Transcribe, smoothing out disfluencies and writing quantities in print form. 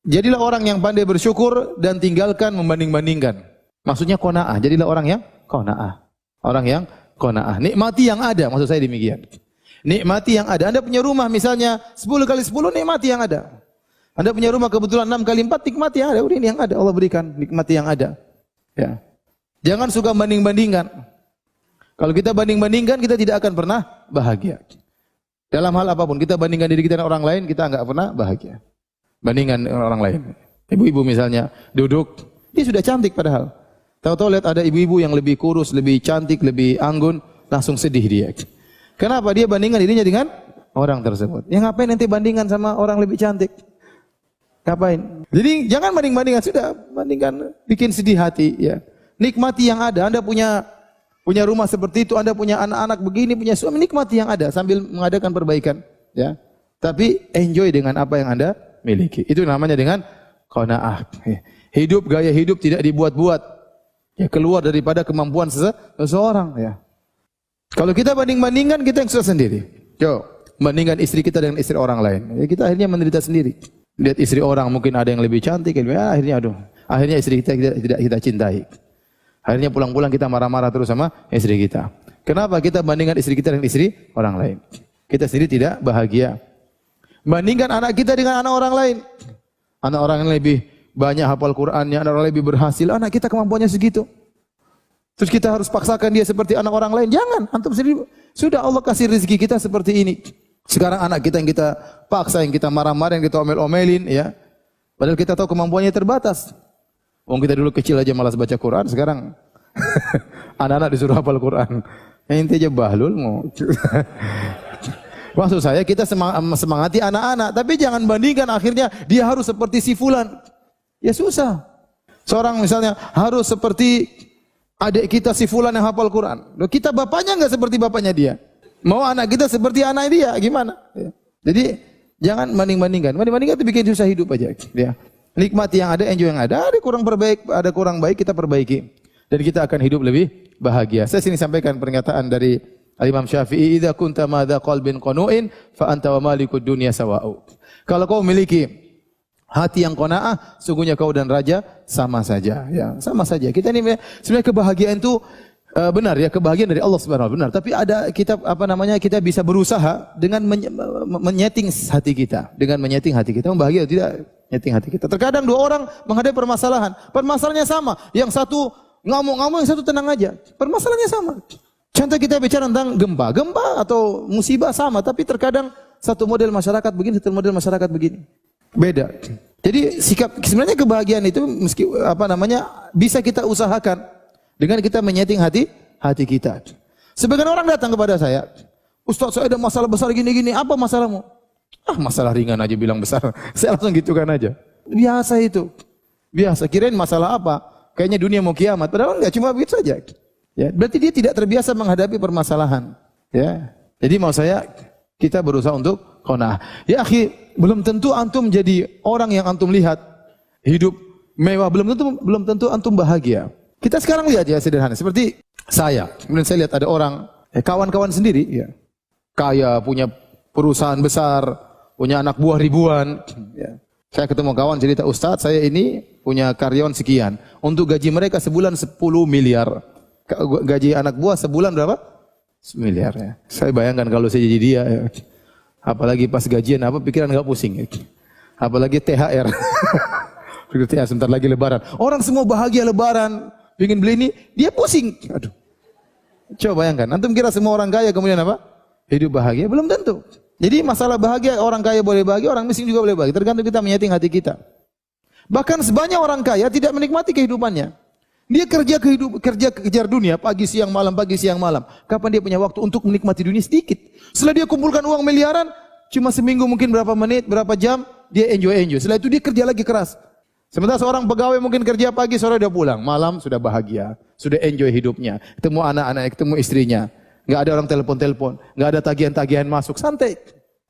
Jadilah orang yang pandai bersyukur dan tinggalkan membanding-bandingkan. Maksudnya qanaah. Jadilah orang yang qanaah. Orang yang qanaah. Nikmati yang ada, maksud saya demikian. Nikmati yang ada. Anda punya rumah misalnya 10 kali 10, nikmati yang ada. Anda punya rumah kebetulan 6 kali 4, nikmati yang ada. Udah ini yang ada, Allah berikan, nikmati yang ada. Ya. Jangan suka banding-bandingkan. Kalau kita banding-bandingkan, kita tidak akan pernah bahagia. Dalam hal apapun, kita bandingkan diri kita dengan orang lain, kita enggak pernah bahagia. Bandingkan dengan orang lain. Ibu-ibu misalnya duduk, dia sudah cantik padahal. Tahu-tahu lihat ada ibu-ibu yang lebih kurus, lebih cantik, lebih anggun, langsung sedih dia. Kenapa? Dia bandingkan dirinya dengan orang tersebut. Ya ngapain nanti bandingkan sama orang lebih cantik? Ngapain? Jadi jangan banding-bandingkan, sudah bandingkan, bikin sedih hati ya. Nikmati yang ada. Anda punya rumah seperti itu, Anda punya anak-anak begini, punya suami, nikmati yang ada sambil mengadakan perbaikan ya. Tapi enjoy dengan apa yang Anda miliki. Itu namanya dengan qanaah. Hidup, gaya hidup tidak dibuat-buat. Ya, keluar daripada kemampuan seseorang ya. Kalau kita banding-bandingkan, kita yang susah sendiri. Coba bandingkan istri kita dengan istri orang lain. Ya, kita akhirnya menderita sendiri. Lihat istri orang mungkin ada yang lebih cantik, akhirnya istri kita tidak kita cintai. Akhirnya pulang-pulang kita marah-marah terus sama istri kita. Kenapa? Kita bandingkan istri kita dengan istri orang lain. Kita sendiri tidak bahagia. Bandingkan anak kita dengan anak orang lain. Anak orang yang lebih banyak hafal Qur'annya, anak orang lebih berhasil, anak kita kemampuannya segitu. Terus kita harus paksakan dia seperti anak orang lain. Jangan, antum sendiri sudah Allah kasih rezeki kita seperti ini. Sekarang anak kita yang kita paksa, yang kita marah-marah, yang kita omel-omelin ya. Padahal kita tahu kemampuannya terbatas. Kita dulu kecil aja malas baca Quran, sekarang anak-anak disuruh hafal Quran. Ente aja bahlul mau. Maksud saya kita semangati anak-anak, tapi jangan bandingkan akhirnya dia harus seperti si fulan. Ya susah. Seorang misalnya harus seperti adik kita si fulan yang hafal Quran. Loh, kita bapaknya enggak seperti bapaknya dia. Mau anak kita seperti anak dia, gimana? Ya. Jadi jangan banding-bandingkan. Banding-bandingkan itu bikin susah hidup aja. Ya. Nikmati yang ada, enjoy yang ada. Ada kurang baik, kita perbaiki. Dan kita akan hidup lebih bahagia. Saya sini sampaikan pernyataan dari Imam Syafi'i, "Idza kunta madza qalbin qanu'in fa anta wa malikud dunya sawa'u." Kalau kau memiliki hati yang qanaah, sungguhnya kau dan raja sama saja. Ya, sama saja. Kita ini sebenarnya kebahagiaan itu benar ya, kebahagiaan dari Allah Subhanahu wa taala benar. Tapi ada kita bisa berusaha dengan menyeting hati kita, dengan menyeting hati kita bahagia atau tidak, nyeting hati kita. Terkadang dua orang menghadapi permasalahan, permasalahannya sama. Yang satu ngamuk-ngamuk, yang satu tenang aja. Permasalahannya sama. Contoh kita bicara tentang gempa atau musibah sama, tapi terkadang satu model masyarakat begini, satu model masyarakat begini. Beda. Jadi sebenarnya kebahagiaan itu bisa kita usahakan dengan kita menyeting hati kita. Sebagian orang datang kepada saya, "Ustaz, saya ada masalah besar gini-gini, apa masalahmu?" "Ah, masalah ringan aja bilang besar." Saya langsung gitukan aja. Biasa itu. Biasa. Kirain masalah apa? Kayaknya dunia mau kiamat. Padahal enggak, cuma begitu saja. Ya, berarti dia tidak terbiasa menghadapi permasalahan. Ya. Jadi mau saya kita berusaha untuk qanaah. Ya akhi, belum tentu antum jadi orang yang antum lihat hidup mewah, belum tentu antum bahagia. Kita sekarang lihat ya sederhana, seperti saya. Kemudian saya lihat ada orang, kawan-kawan sendiri, ya, kaya, punya perusahaan besar, punya anak buah ribuan. Ya. Saya ketemu kawan cerita, "Ustaz, saya ini punya karyawan sekian. Untuk gaji mereka sebulan 10 miliar. Gaji anak buah sebulan berapa? 10 miliar." Ya. Saya bayangkan kalau saya jadi dia, ya. Apalagi pas gajian pikiran enggak pusing. Ya. Apalagi THR. Sebentar lagi lebaran. Orang semua bahagia lebaran. Ingin beli ini, dia pusing. Aduh. Coba bayangkan, antum kira semua orang kaya kemudian apa? Hidup bahagia? Belum tentu. Jadi masalah bahagia, orang kaya boleh bahagia, orang miskin juga boleh bahagia. Tergantung kita menyeting hati kita. Bahkan sebanyak orang kaya tidak menikmati kehidupannya. Dia kerja kejar dunia, pagi siang malam. Kapan dia punya waktu untuk menikmati dunia? Sedikit. Setelah dia kumpulkan uang miliaran, cuma seminggu mungkin berapa menit, berapa jam, dia enjoy. Setelah itu dia kerja lagi keras. Sementara seorang pegawai mungkin kerja pagi, sore udah pulang, malam sudah bahagia, sudah enjoy hidupnya, ketemu anak-anak, ketemu istrinya, nggak ada orang telepon, nggak ada tagihan-tagihan masuk, santai.